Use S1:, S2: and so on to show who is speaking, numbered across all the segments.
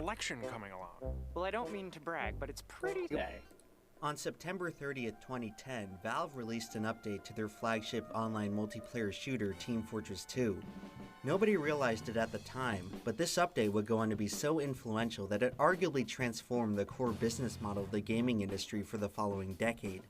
S1: election coming along.
S2: Well, I don't mean to brag, but it's pretty day.
S3: On September 30th, 2010, Valve released an update to their flagship online multiplayer shooter, Team Fortress 2. Nobody realized it at the time, but this update would go on to be so influential that it arguably transformed the core business model of the gaming industry for the following decade.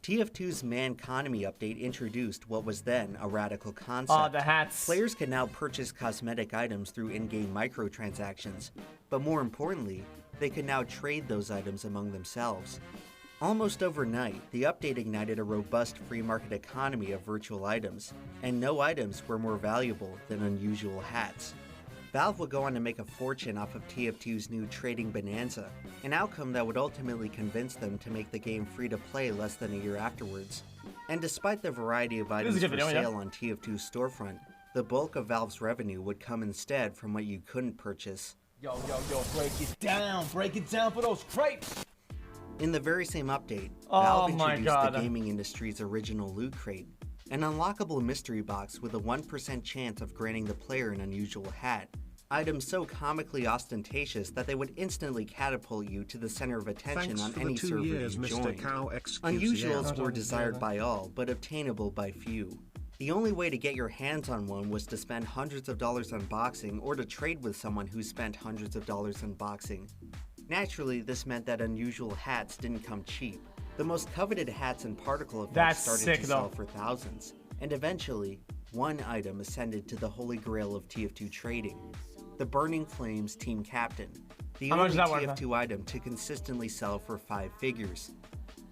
S3: TF2's Man Economy update introduced what was then a radical concept.
S4: Oh, the hats.
S3: Players could now purchase cosmetic items through in-game microtransactions, but more importantly, they could now trade those items among themselves. Almost overnight, the update ignited a robust free market economy of virtual items, and no items were more valuable than unusual hats. Valve would go on to make a fortune off of TF2's new trading bonanza, an outcome that would ultimately convince them to make the game free to play less than a year afterwards. And despite the variety of items for sale on TF2's storefront, the bulk of Valve's revenue would come instead from what you couldn't purchase.
S5: Yo, break it down for those crepes!
S3: In the very same update, Valve introduced the gaming industry's original Loot Crate, an unlockable mystery box with a 1% chance of granting the player an unusual hat. Items so comically ostentatious that they would instantly catapult you to the center of attention on any server you joined. Unusuals were desired by all, but obtainable by few. The only way to get your hands on one was to spend hundreds of dollars on boxing or to trade with someone who spent hundreds of dollars on boxing. Naturally, this meant that unusual hats didn't come cheap. The most coveted hats and particle effects started to sell for thousands, and eventually, one item ascended to the holy grail of TF2 trading: the Burning Flames Team Captain, the only TF2 item to consistently sell for 5 figures.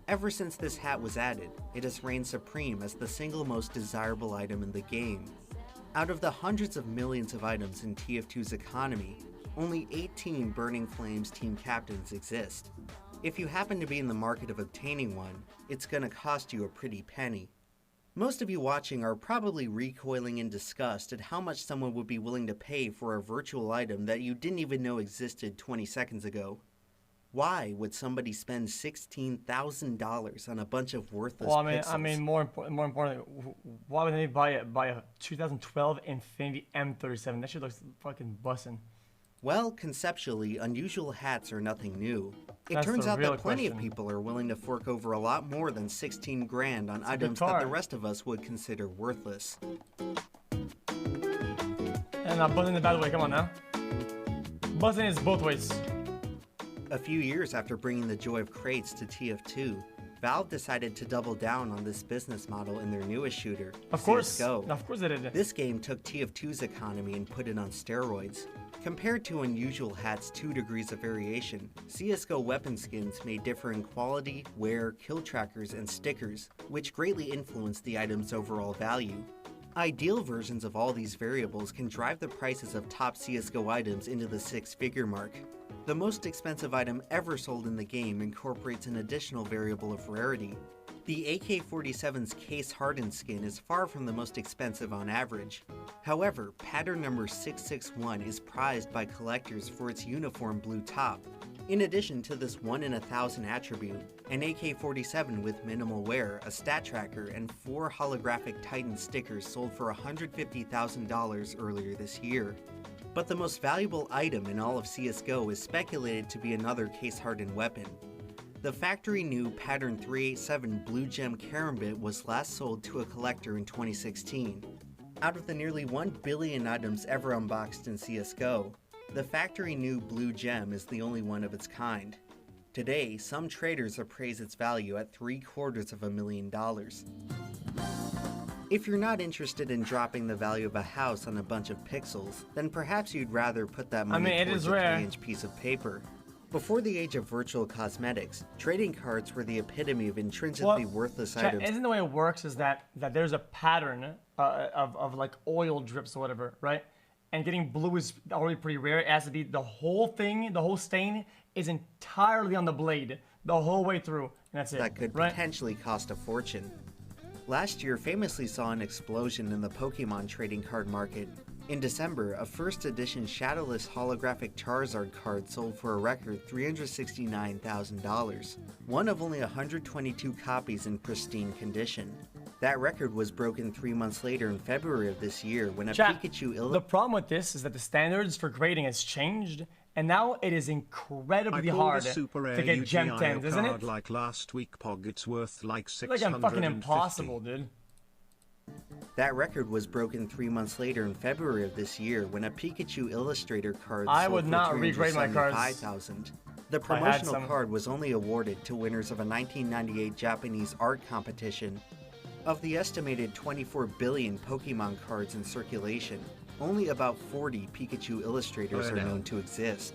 S3: Ever since this hat was added, it has reigned supreme as the single most desirable item in the game. Out of the hundreds of millions of items in TF2's economy, only 18 Burning Flames Team Captains exist. If you happen to be in the market of obtaining one, it's gonna cost you a pretty penny. Most of you watching are probably recoiling in disgust at how much someone would be willing to pay for a virtual item that you didn't even know existed 20 seconds ago. Why would somebody spend $16,000 on a bunch of worthless pixels?
S4: I mean, more importantly, why would they buy a 2012 Infinity M37? That shit looks fucking bussin'.
S3: Well, conceptually, unusual hats are nothing new. It turns out that plenty of people are willing to fork over a lot more than 16 grand on items that the rest of us would consider worthless.
S4: And not buzzing the bad way, come on now. Buzzing is both ways.
S3: A few years after bringing the joy of crates to TF2, Valve decided to double down on this business model in their newest shooter, CSGO.
S4: Of course they did.
S3: This game took TF2's economy and put it on steroids. Compared to Unusual Hat's 2 degrees of variation, CSGO weapon skins may differ in quality, wear, kill trackers, and stickers, which greatly influence the item's overall value. Ideal versions of all these variables can drive the prices of top CSGO items into the 6-figure mark. The most expensive item ever sold in the game incorporates an additional variable of rarity. The AK-47's case hardened skin is far from the most expensive on average. However, pattern number 661 is prized by collectors for its uniform blue top. In addition to this 1 in 1,000 attribute, an AK-47 with minimal wear, a stat tracker, and 4 holographic Titan stickers sold for $150,000 earlier this year. But the most valuable item in all of CSGO is speculated to be another case-hardened weapon. The factory new Pattern 387 Blue Gem Karambit was last sold to a collector in 2016. Out of the nearly 1 billion items ever unboxed in CSGO, the factory new Blue Gem is the only one of its kind. Today, some traders appraise its value at $750,000. If you're not interested in dropping the value of a house on a bunch of pixels, then perhaps you'd rather put that money towards a 3-inch piece of paper. Before the age of virtual cosmetics, trading cards were the epitome of intrinsically worthless items.
S4: Isn't the way it works is that there's a pattern of like oil drips or whatever, right? And getting blue is already pretty rare. It has to be the whole thing, the whole stain is entirely on the blade the whole way through, and that's it.
S3: That could potentially cost a fortune. Last year famously saw an explosion in the Pokemon trading card market. In December, a first edition shadowless holographic Charizard card sold for a record $369,000, one of only 122 copies in pristine condition. That record was broken 3 months later in February of this year when a Pikachu
S4: The problem with this is that the standards for grading has changed, And now it is incredibly hard to get gem 10s, isn't it?
S1: Like last week, Pog, it's worth like 650.
S4: Like I'm fucking impossible, dude.
S3: That record was broken 3 months later in February of this year when a Pikachu Illustrator card
S4: I
S3: sold
S4: would
S3: for
S4: not regrade my cards.
S3: $375,000. The
S4: I had
S3: promotional
S4: some.
S3: card was only awarded to winners of a 1998 Japanese art competition. Of the estimated 24 billion Pokemon cards in circulation, only about 40 Pikachu Illustrators are known to exist.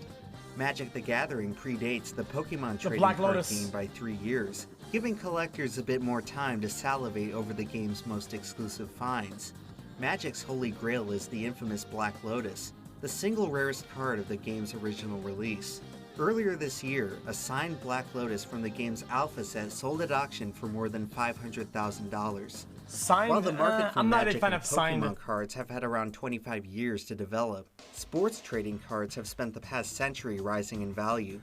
S3: Magic the Gathering predates the Pokemon trading
S4: Black
S3: card
S4: Lotus.
S3: game by 3 years, giving collectors a bit more time to salivate over the game's most exclusive finds. Magic's holy grail is the infamous Black Lotus, the single rarest card of the game's original release. Earlier this year, a signed Black Lotus from the game's alpha set sold at auction for more than $500,000.
S4: Signed?
S3: While the market for
S4: I'm not a
S3: Magic
S4: fan
S3: and
S4: of signed.
S3: Pokemon cards have had around 25 years to develop, sports trading cards have spent the past century rising in value.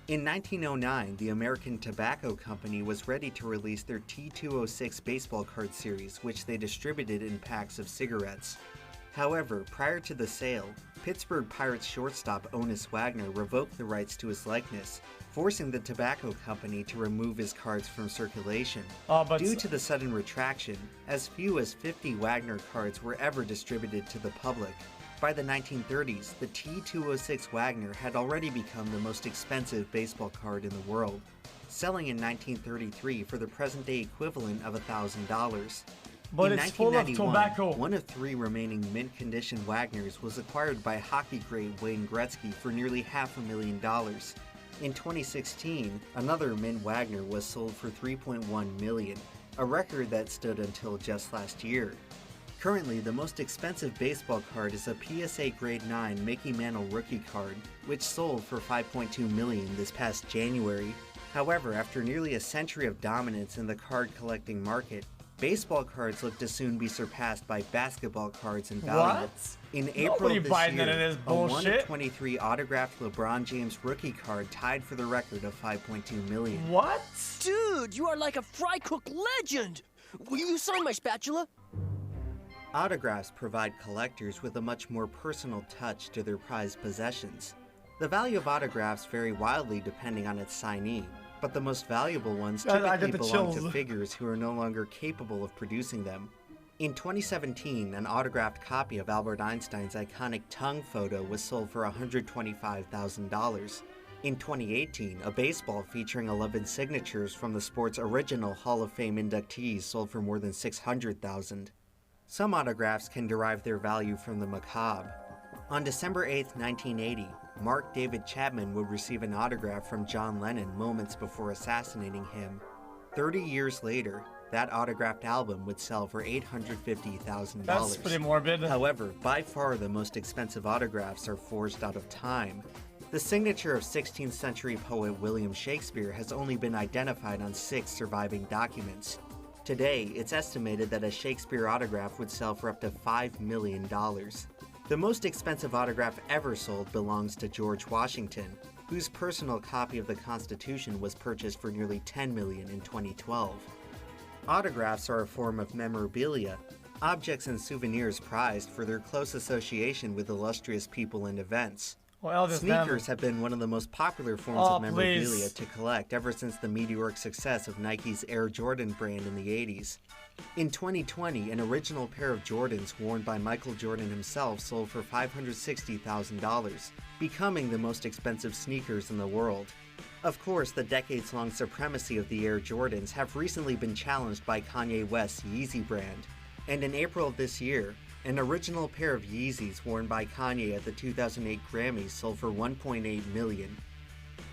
S3: In 1909, the American Tobacco Company was ready to release their T206 baseball card series, which they distributed in packs of cigarettes. However, prior to the sale, Pittsburgh Pirates shortstop Honus Wagner revoked the rights to his likeness, forcing the tobacco company to remove his cards from circulation. Due to the sudden retraction, as few as 50 Wagner cards were ever distributed to the public. By the 1930s, the T206 Wagner had already become the most expensive baseball card in the world, selling in 1933 for the present-day equivalent of $1,000.
S4: But
S3: in
S4: it's full of
S3: 1991,
S4: tobacco.
S3: one of 3 remaining mint-condition Wagners was acquired by hockey great Wayne Gretzky for nearly $500,000. In 2016, another mint Wagner was sold for $3.1 million, a record that stood until just last year. Currently, the most expensive baseball card is a PSA Grade 9 Mickey Mantle rookie card, which sold for $5.2 million this past January. However, after nearly a century of dominance in the card collecting market, baseball cards look to soon be surpassed by basketball cards in value.
S4: What?
S3: In April of this
S4: buying
S3: year,
S4: none of this
S3: a 1
S4: bullshit.
S3: of 23 autographed LeBron James rookie card tied for the record of $5.2 million.
S4: What?
S6: Dude, you are like a fry cook legend! Will you sign my spatula?
S3: Autographs provide collectors with a much more personal touch to their prized possessions. The value of autographs vary wildly depending on its signee, but the most valuable ones
S4: I
S3: typically
S4: get the
S3: belong to
S4: chills.
S3: figures who are no longer capable of producing them. In 2017, an autographed copy of Albert Einstein's iconic tongue photo was sold for $125,000. In 2018, a baseball featuring 11 signatures from the sport's original Hall of Fame inductees sold for more than $600,000. Some autographs can derive their value from the macabre. On December 8, 1980, Mark David Chapman would receive an autograph from John Lennon moments before assassinating him. 30 years later, that autographed album would sell for $850,000.
S4: That's pretty morbid.
S3: However, by far the most expensive autographs are forged out of time. The signature of 16th century poet William Shakespeare has only been identified on 6 surviving documents. Today, it's estimated that a Shakespeare autograph would sell for up to $5 million. The most expensive autograph ever sold belongs to George Washington, whose personal copy of the Constitution was purchased for nearly $10 million in 2012. Autographs are a form of memorabilia, objects and souvenirs prized for their close association with illustrious people and events.
S4: Well, Elvis
S3: Sneakers have been one of the most popular forms of memorabilia to collect ever since the meteoric success of Nike's Air Jordan brand in the 80s. In 2020, an original pair of Jordans worn by Michael Jordan himself sold for $560,000, becoming the most expensive sneakers in the world. Of course, the decades-long supremacy of the Air Jordans have recently been challenged by Kanye West's Yeezy brand, and in April of this year, an original pair of Yeezys worn by Kanye at the 2008 Grammys sold for $1.8 million.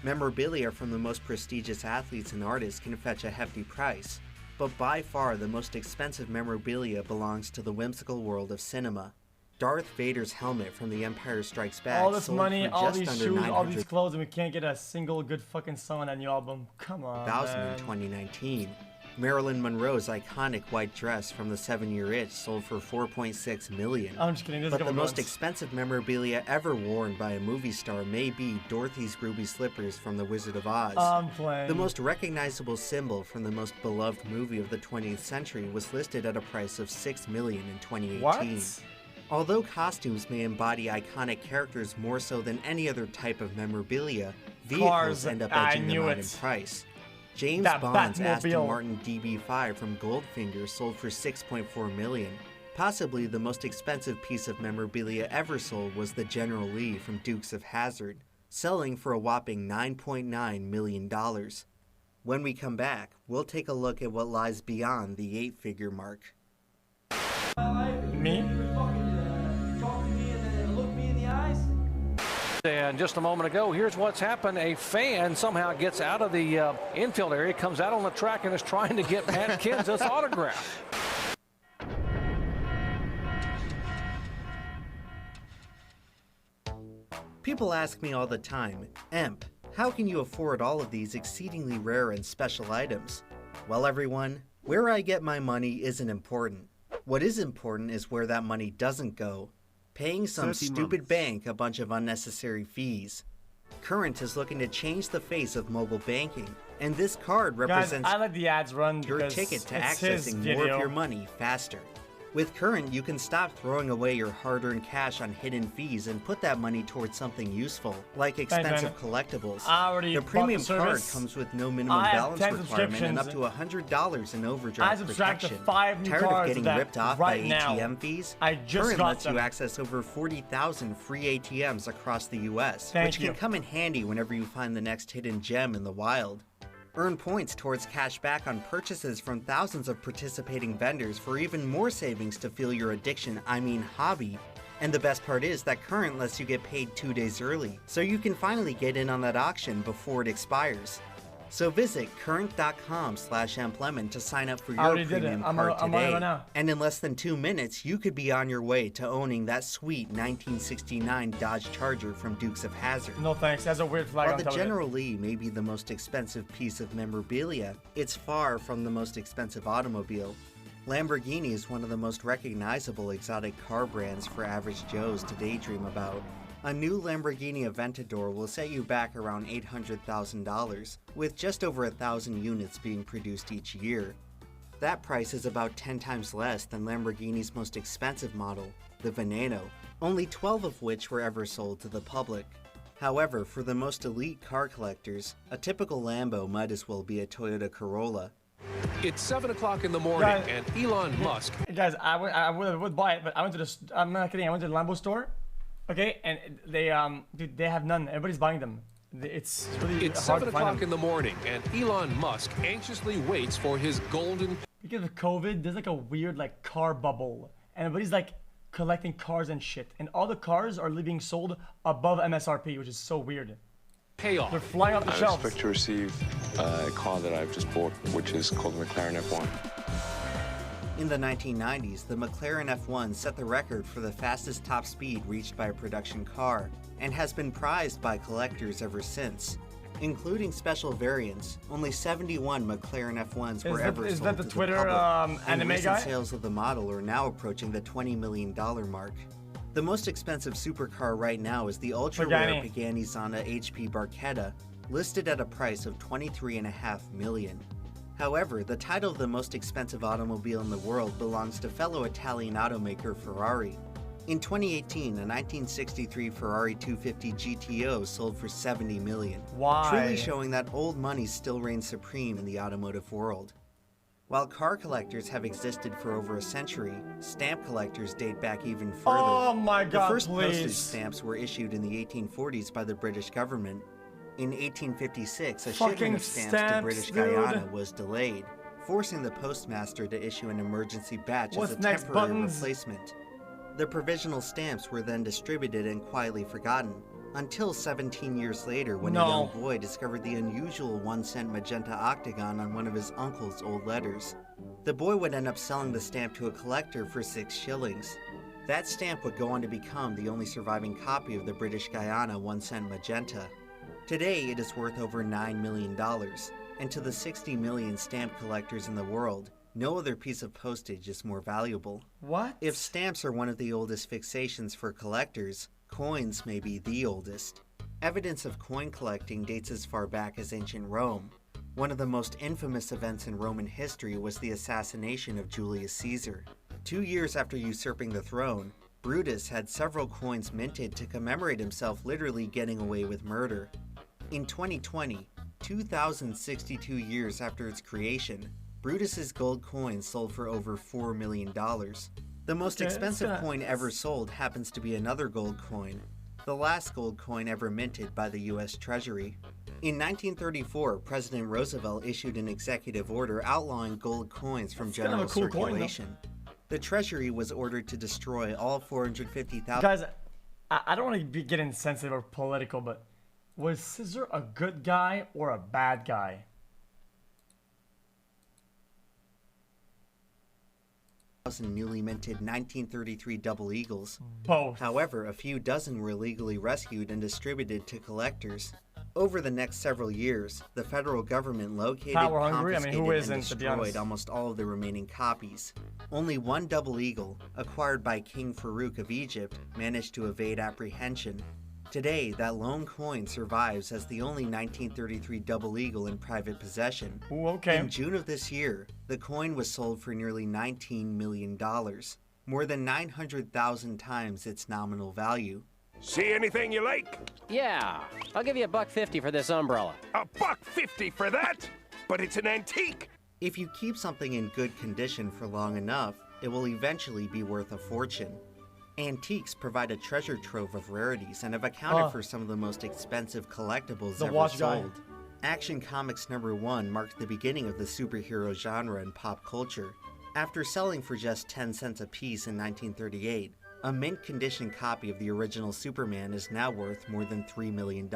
S3: Memorabilia from the most prestigious athletes and artists can fetch a hefty price, but by far the most expensive memorabilia belongs to the whimsical world of cinema. Darth Vader's helmet from The Empire Strikes Back
S4: all this
S3: sold
S4: money,
S3: for
S4: all
S3: just
S4: these
S3: under
S4: shoes, all these
S3: $900,000
S4: clothes, and we can't get a single good fucking song on that new album. Come on, man.
S3: in 2019. Marilyn Monroe's iconic white dress from The 7-Year Itch sold for $4.6 million.
S4: I'm just kidding. This is
S3: But
S4: a
S3: the
S4: couple
S3: most
S4: months.
S3: expensive memorabilia ever worn by a movie star may be Dorothy's ruby slippers from The Wizard of Oz.
S4: I'm playing.
S3: The most recognizable symbol from the most beloved movie of the 20th century was listed at a price of $6 million in 2018.
S4: What?
S3: Although costumes may embody iconic characters more so than any other type of memorabilia, vehicles
S4: Cars,
S3: end up
S4: I
S3: edging them
S4: knew
S3: out
S4: it.
S3: in price. James
S4: That
S3: Bond's Aston
S4: Batmobile.
S3: Martin DB5 from Goldfinger sold for $6.4 million. Possibly the most expensive piece of memorabilia ever sold was the General Lee from Dukes of Hazzard, selling for a whopping $9.9 million. When we come back, we'll take a look at what lies beyond the 8-figure mark.
S4: Me?
S7: And just a moment ago, here's what's happened. A fan somehow gets out of the infield area, comes out on the track, and is trying to get Matt Kenseth's autograph.
S3: People ask me all the time, Emp, how can you afford all of these exceedingly rare and special items? Well, everyone, where I get my money isn't important. What is important is where that money doesn't go. Paying some
S1: 30
S3: stupid
S1: months.
S3: bank a bunch of unnecessary fees. Current is looking to change the face of mobile banking, and this card
S4: Guys,
S3: represents
S4: I let the ads run
S3: your
S4: because
S3: ticket to
S4: it's his
S3: accessing
S4: video.
S3: more of your money faster. With Current, you can stop throwing away your hard-earned cash on hidden fees and put that money towards something useful, like expensive collectibles.
S4: I already
S3: The
S4: bought
S3: premium
S4: the
S3: card
S4: service.
S3: comes with no minimum
S4: I have
S3: balance
S4: 10
S3: requirement and up
S4: subscriptions.
S3: to $100 in
S4: I
S3: overdraft
S4: subscribed to
S3: protection.
S4: 5 new
S3: Tired of
S4: cards
S3: getting
S4: that
S3: ripped off
S4: right
S3: by
S4: now.
S3: ATM fees?
S4: I just
S3: Current
S4: got
S3: lets you
S4: them.
S3: access over 40,000 free ATMs across the US,
S4: Thank
S3: which
S4: you.
S3: can come in handy whenever you find the next hidden gem in the wild. Earn points towards cash back on purchases from thousands of participating vendors for even more savings to fuel your addiction, hobby. And the best part is that Current lets you get paid 2 days early, so you can finally get in on that auction before it expires. So visit current.com/emplemon to sign up for
S4: I
S3: your
S4: already did it.
S3: premium
S4: I'm
S3: card
S4: on it
S3: today.
S4: right now.
S3: And in less than 2 minutes, you could be on your way to owning that sweet 1969 Dodge Charger from Dukes of Hazzard.
S4: No thanks, that's a weird flag
S3: While
S4: on
S3: the
S4: top of it.
S3: General Lee may be the most expensive piece of memorabilia, it's far from the most expensive automobile. Lamborghini is one of the most recognizable exotic car brands for average Joes to daydream about. A new Lamborghini Aventador will set you back around $800,000, with just over 1,000 units being produced each year. That price is about 10 times less than Lamborghini's most expensive model, the Veneno, only 12 of which were ever sold to the public. However, for the most elite car collectors, a typical Lambo might as well be a Toyota Corolla.
S8: It's 7 o'clock in the morning,
S4: Guys-
S8: and Elon Musk
S4: Guys, I would buy it, but I went to the, I'm not kidding, I went to the Lambo store, okay, and they, dude, they have none. Everybody's buying them. It's really
S8: It's
S4: hard
S8: 7
S4: to find
S8: o'clock
S4: them.
S8: in the morning, and Elon Musk anxiously waits for his golden
S4: Because of COVID, there's like a weird like car bubble, and everybody's like collecting cars and shit, and all the cars are being sold above MSRP, which is so weird.
S8: payoff.
S4: They're flying off the
S9: I
S4: shelves.
S9: expect to receive a car that I've just bought, which is called the McLaren F1.
S3: In the 1990s, the McLaren F1 set the record for the fastest top speed reached by a production car, and has been prized by collectors ever since. Including special variants, only 71 McLaren F1s were ever
S4: is
S3: sold
S4: that the
S3: to
S4: Twitter,
S3: the public, and
S4: anime
S3: recent
S4: guy?
S3: sales of the model are now approaching the $20 million mark. The most expensive supercar right now is the ultra-rare
S4: Pagani.
S3: Pagani Zonda HP Barchetta, listed at a price of $23.5 million. However, the title of the most expensive automobile in the world belongs to fellow Italian automaker Ferrari. In 2018, a 1963 Ferrari 250 GTO sold for $70 million,
S4: Why?
S3: truly showing that old money still reigns supreme in the automotive world. While car collectors have existed for over a century, stamp collectors date back even further.
S4: Oh my God,
S3: The first postage
S4: please.
S3: stamps were issued in the 1840s by the British government. In 1856, a
S4: Fucking
S3: shipment of stamps to
S4: stamps,
S3: British
S4: dude.
S3: Guyana was delayed, forcing the postmaster to issue an emergency batch
S4: What's
S3: as a
S4: next,
S3: temporary
S4: buttons?
S3: replacement. The provisional stamps were then distributed and quietly forgotten, until 17 years later when a
S4: No.
S3: young boy discovered the unusual 1-cent magenta octagon on one of his uncle's old letters. The boy would end up selling the stamp to a collector for 6 shillings. That stamp would go on to become the only surviving copy of the British Guyana 1-cent magenta. Today it is worth over $9 million, and to the 60 million stamp collectors in the world, no other piece of postage is more valuable.
S4: What?
S3: If stamps are one of the oldest fixations for collectors, coins may be the oldest. Evidence of coin collecting dates as far back as ancient Rome. One of the most infamous events in Roman history was the assassination of Julius Caesar. 2 years after usurping the throne, Brutus had several coins minted to commemorate himself literally getting away with murder. In 2020, 2,062 years after its creation, Brutus's gold coin sold for over $4 million. The most expensive coin ever sold happens to be another gold coin, the last gold coin ever minted by the US Treasury. In 1934, President Roosevelt issued an executive order outlawing gold coins from general circulation. The Treasury was ordered to destroy all 450,000.
S4: Guys, I don't want to be getting sensitive or political, but was Scissor a good guy or a bad guy?
S3: Newly minted 1933 double eagles.
S4: Both.
S3: However, a few dozen were illegally rescued and distributed to collectors. Over the next several years, the federal government located, confiscated, and destroyed almost all of the remaining copies. Only one double eagle, acquired by King Farouk of Egypt, managed to evade apprehension. Today, that lone coin survives as the only 1933 double eagle in private possession.
S4: Ooh, okay.
S3: In June of this year, the coin was sold for nearly $19 million, more than 900,000 times its nominal value.
S10: See anything you like?
S6: Yeah, I'll give you $1.50 for this umbrella.
S10: $1.50 for that? But it's an antique.
S3: If you keep something in good condition for long enough, it will eventually be worth a fortune. Antiques provide a treasure trove of rarities and have accounted for some of the most expensive collectibles ever sold. Action Comics #1 marked the beginning of the superhero genre in pop culture. After selling for just 10 cents a piece in 1938, a mint-condition copy of the original Superman is now worth more than $3 million.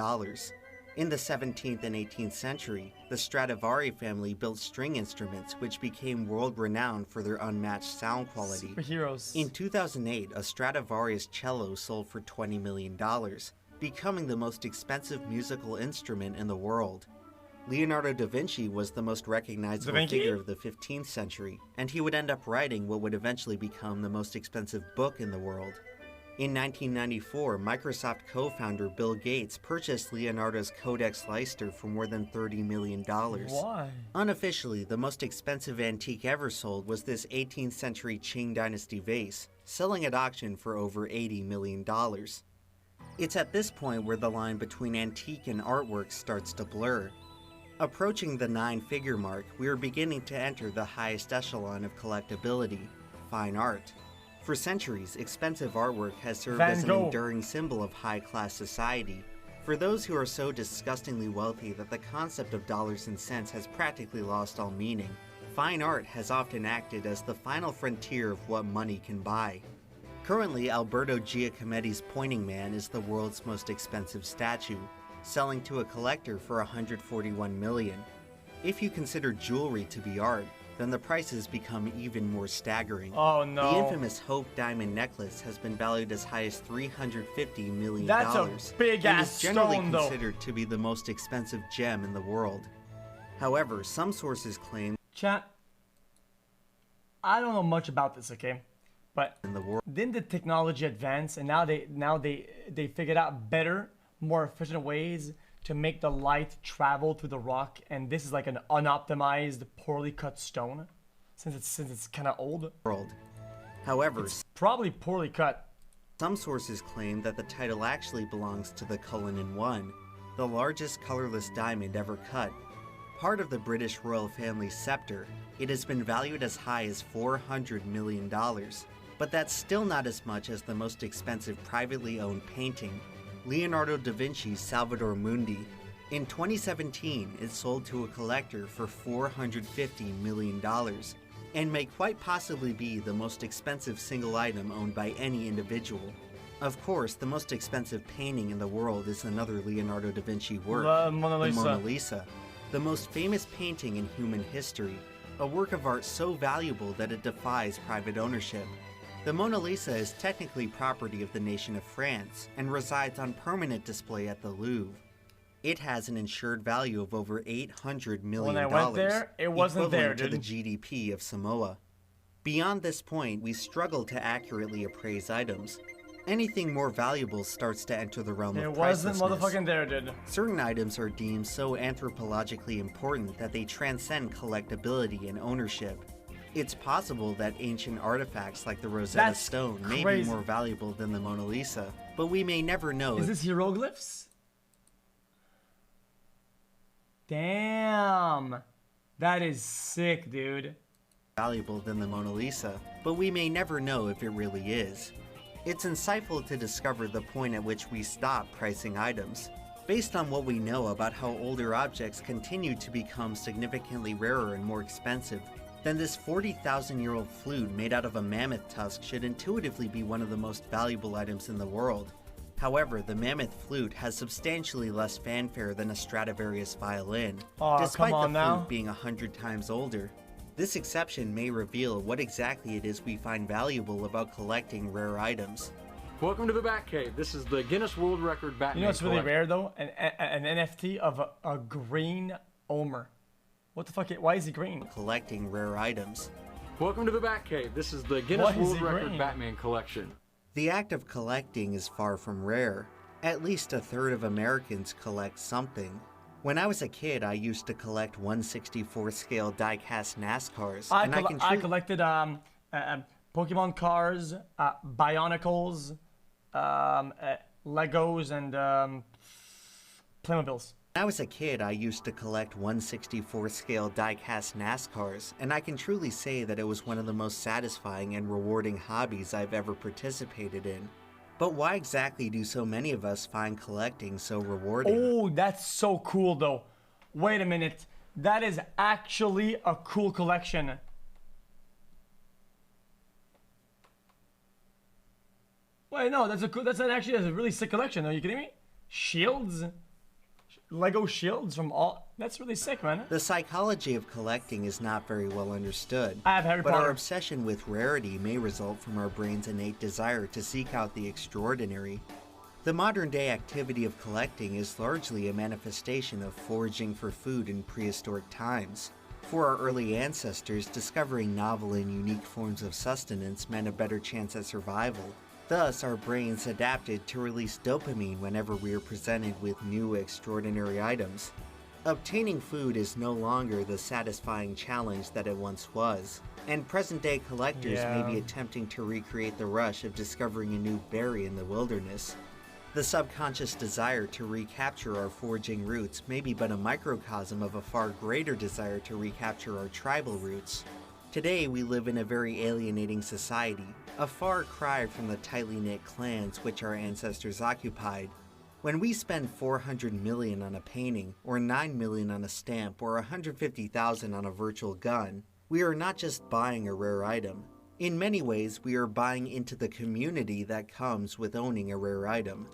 S3: In the 17th and 18th century, the Stradivari family built string instruments which became world-renowned for their unmatched sound quality.
S4: Superheroes.
S3: In 2008, a Stradivarius cello sold for $20 million, becoming the most expensive musical instrument in the world. Leonardo da Vinci was the most recognizable figure of the 15th century, and he would end up writing what would eventually become the most expensive book in the world. In 1994, Microsoft co-founder Bill Gates purchased Leonardo's Codex Leicester for more than $30 million.
S4: Why?
S3: Unofficially, the most expensive antique ever sold was this 18th century Qing Dynasty vase, selling at auction for over $80 million. It's at this point where the line between antique and artwork starts to blur. Approaching the 9-figure mark, we are beginning to enter the highest echelon of collectability, fine art. For centuries, expensive artwork has served as an enduring symbol of high-class society. For those who are so disgustingly wealthy that the concept of dollars and cents has practically lost all meaning, fine art has often acted as the final frontier of what money can buy. Currently, Alberto Giacometti's Pointing Man is the world's most expensive statue, selling to a collector for $141 million. If you consider jewelry to be art, then the prices become even more staggering.
S4: Oh no.
S3: The infamous Hope diamond necklace has been valued as high as $350 million.
S4: That's a big
S3: and
S4: ass
S3: is generally
S4: stone, though.
S3: considered to be the most expensive gem in the world. However, some sources claim
S4: Chat, I don't know much about this, okay? But didn't the technology advance and now they figured out better, more efficient ways to make the light travel through the rock, and this is like an unoptimized, poorly cut stone, since it's kind of old.
S3: However,
S4: it's probably poorly cut.
S3: Some sources claim that the title actually belongs to the Cullinan 1, the largest colorless diamond ever cut. Part of the British royal family's scepter, it has been valued as high as $400 million, but that's still not as much as the most expensive privately owned painting, Leonardo da Vinci's Salvator Mundi. In 2017, it sold to a collector for $450 million, and may quite possibly be the most expensive single item owned by any individual. Of course, the most expensive painting in the world is another Leonardo da Vinci work, the Mona Lisa, the most famous painting in human history, a work of art so valuable that it defies private ownership. The Mona Lisa is technically property of the nation of France and resides on permanent display at the Louvre. It has an insured value of over $800 million.
S4: When I went there, it wasn't there, dude.
S3: To the GDP of Samoa. Beyond this point, we struggle to accurately appraise items. Anything more valuable starts to enter the realm of pricelessness.
S4: It wasn't motherfucking there, dude.
S3: Certain items are deemed so anthropologically important that they transcend collectability and ownership. It's possible that ancient artifacts like the Rosetta
S4: That's
S3: Stone may be
S4: crazy.
S3: more valuable than the Mona Lisa, but we may never know.
S4: Is this hieroglyphs? Damn. That is sick, dude.
S3: Valuable than the Mona Lisa, but we may never know if it really is. It's insightful to discover the point at which we stop pricing items. Based on what we know about how older objects continue to become significantly rarer and more expensive, then this 40,000-year-old flute made out of a mammoth tusk should intuitively be one of the most valuable items in the world. However, the mammoth flute has substantially less fanfare than a Stradivarius violin, despite the flute being 100 times older. This exception may reveal what exactly it is we find valuable about collecting rare items.
S11: Welcome to the Batcave. This is the Guinness World Record Batman.
S4: You know what's really rare though? An NFT of a green Omer. What the fuck? Why is he green?
S3: Collecting rare items.
S11: Welcome to the Batcave. This is the Guinness World Record Batman collection.
S3: The act of collecting is far from rare. At least a third of Americans collect something. When I was a kid, I used to collect 1/64 scale die-cast NASCARs.
S4: I collected Pokemon cars, Bionicles, Legos, and Playmobiles.
S3: When I was a kid, I used to collect 1/64 scale die-cast NASCARs, and I can truly say that it was one of the most satisfying and rewarding hobbies I've ever participated in. But why exactly do so many of us find collecting so rewarding?
S4: Oh, that's so cool though. Wait a minute. That is actually a cool collection. Wait, no, that's a really sick collection. Are you kidding me? Shields? Lego shields from all. That's really sick, man.
S3: The psychology of collecting is not very well understood.
S4: I have Harry Potter.
S3: But our obsession with rarity may result from our brain's innate desire to seek out the extraordinary. The modern day activity of collecting is largely a manifestation of foraging for food in prehistoric times. For our early ancestors, discovering novel and unique forms of sustenance meant a better chance at survival. Thus, our brains adapted to release dopamine whenever we are presented with new, extraordinary items. Obtaining food is no longer the satisfying challenge that it once was, and present-day collectors may be attempting to recreate the rush of discovering a new berry in the wilderness. The subconscious desire to recapture our foraging roots may be but a microcosm of a far greater desire to recapture our tribal roots. Today, we live in a very alienating society, a far cry from the tightly knit clans which our ancestors occupied. When we spend $400 million on a painting, or $9 million on a stamp, or $150,000 on a virtual gun, we are not just buying a rare item. In many ways, we are buying into the community that comes with owning a rare item.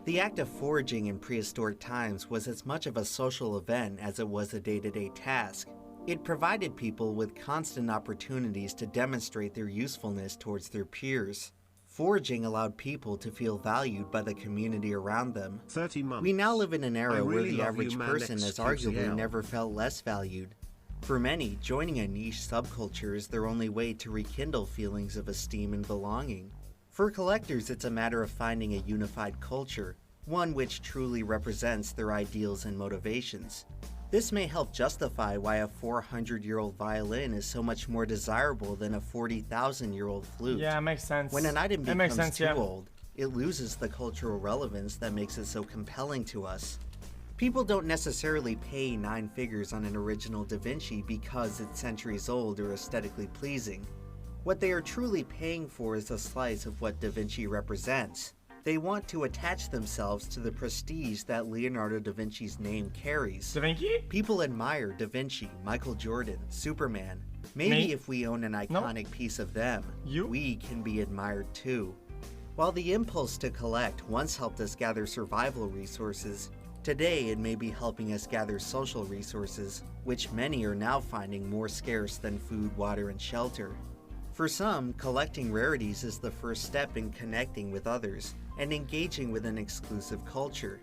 S3: The act of foraging in prehistoric times was as much of a social event as it was a day-to-day task. It provided people with constant opportunities to demonstrate their usefulness towards their peers. Foraging allowed people to feel valued by the community around them.
S1: 30 months.
S3: We now live in an era
S1: really
S3: where the
S1: love
S3: average
S1: you, man,
S3: person has arguably
S1: xQc.
S3: never felt less valued. For many, joining a niche subculture is their only way to rekindle feelings of esteem and belonging. For collectors, it's a matter of finding a unified culture, one which truly represents their ideals and motivations. This may help justify why a 400-year-old violin is so much more desirable than a 40,000-year-old flute.
S4: Yeah, it makes sense.
S3: When an item
S4: It
S3: becomes
S4: makes sense,
S3: too old, it loses the cultural relevance that makes it so compelling to us. People don't necessarily pay 9 figures on an original Da Vinci because it's centuries old or aesthetically pleasing. What they are truly paying for is a slice of what Da Vinci represents. They want to attach themselves to the prestige that Leonardo da Vinci's name carries.
S4: Da Vinci?
S3: People admire Da Vinci, Michael Jordan, Superman. Maybe if we own an iconic piece of them, we can be admired too. While the impulse to collect once helped us gather survival resources, today it may be helping us gather social resources, which many are now finding more scarce than food, water, and shelter. For some, collecting rarities is the first step in connecting with others and engaging with an exclusive culture.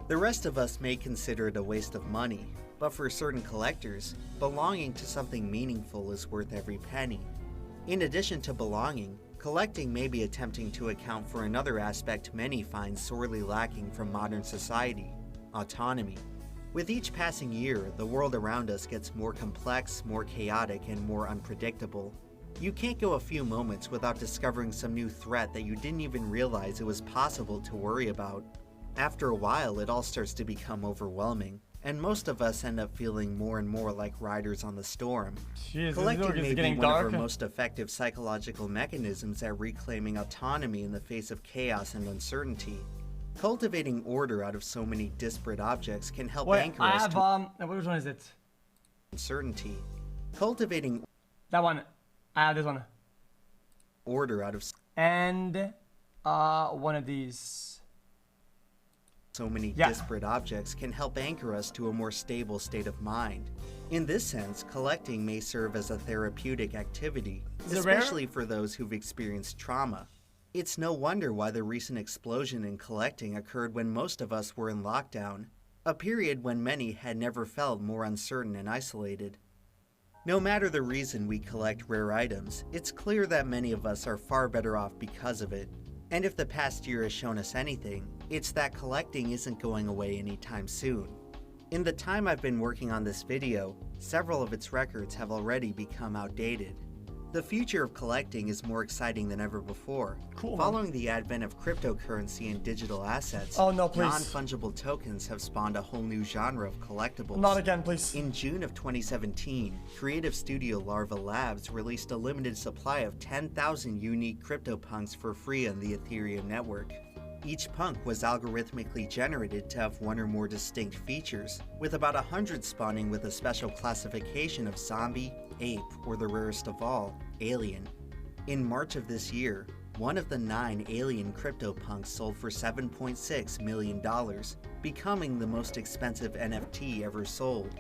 S3: The rest of us may consider it a waste of money, but for certain collectors, belonging to something meaningful is worth every penny. In addition to belonging, collecting may be attempting to account for another aspect many find sorely lacking from modern society: autonomy. With each passing year, the world around us gets more complex, more chaotic, and more unpredictable. You can't go a few moments without discovering some new threat that you didn't even realize it was possible to worry about. After a while, it all starts to become overwhelming, and most of us end up feeling more and more like riders on the storm.
S4: Jeez,
S3: Collecting may be one
S4: dark.
S3: of our most effective psychological mechanisms at reclaiming autonomy in the face of chaos and uncertainty. Cultivating order out of so many disparate objects can help anchor us to
S4: which one is it?
S3: uncertainty. Cultivating
S4: That one. I have this one.
S3: order out of
S4: And one of these.
S3: so many disparate objects can help anchor us to a more stable state of mind. In this sense, collecting may serve as a therapeutic activity, especially for those who've experienced trauma. It's no wonder why the recent explosion in collecting occurred when most of us were in lockdown, a period when many had never felt more uncertain and isolated. No matter the reason we collect rare items, it's clear that many of us are far better off because of it. And if the past year has shown us anything, it's that collecting isn't going away anytime soon. In the time I've been working on this video, several of its records have already become outdated. The future of collecting is more exciting than ever before. Following the advent of cryptocurrency and digital assets, non-fungible tokens have spawned a whole new genre of collectibles.
S4: Not again, please.
S3: In June of 2017, creative studio Larva Labs released a limited supply of 10,000 unique CryptoPunks for free on the Ethereum network. Each punk was algorithmically generated to have one or more distinct features, with about 100 spawning with a special classification of zombie, ape, or the rarest of all, alien. In March of this year, one of the 9 alien CryptoPunks sold for $7.6 million, becoming the most expensive NFT ever sold.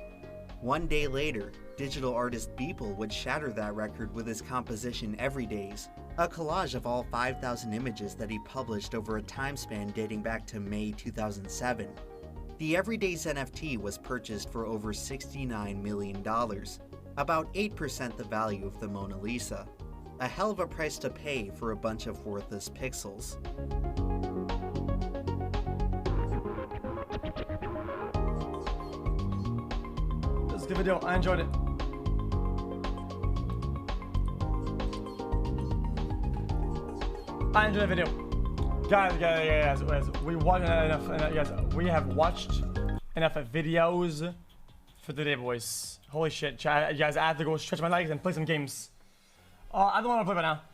S3: One day later, digital artist Beeple would shatter that record with his composition Everydays, a collage of all 5,000 images that he published over a time span dating back to May 2007. The Everydays NFT was purchased for over $69 million, about 8% the value of the Mona Lisa. A hell of a price to pay for a bunch of worthless pixels.
S4: This is a good video. I enjoyed it. I enjoyed the video. Guys, we watched enough. Guys, we have watched enough videos for today, boys. Holy shit, chat. Guys, I have to go stretch my legs and play some games. I don't want to play right now.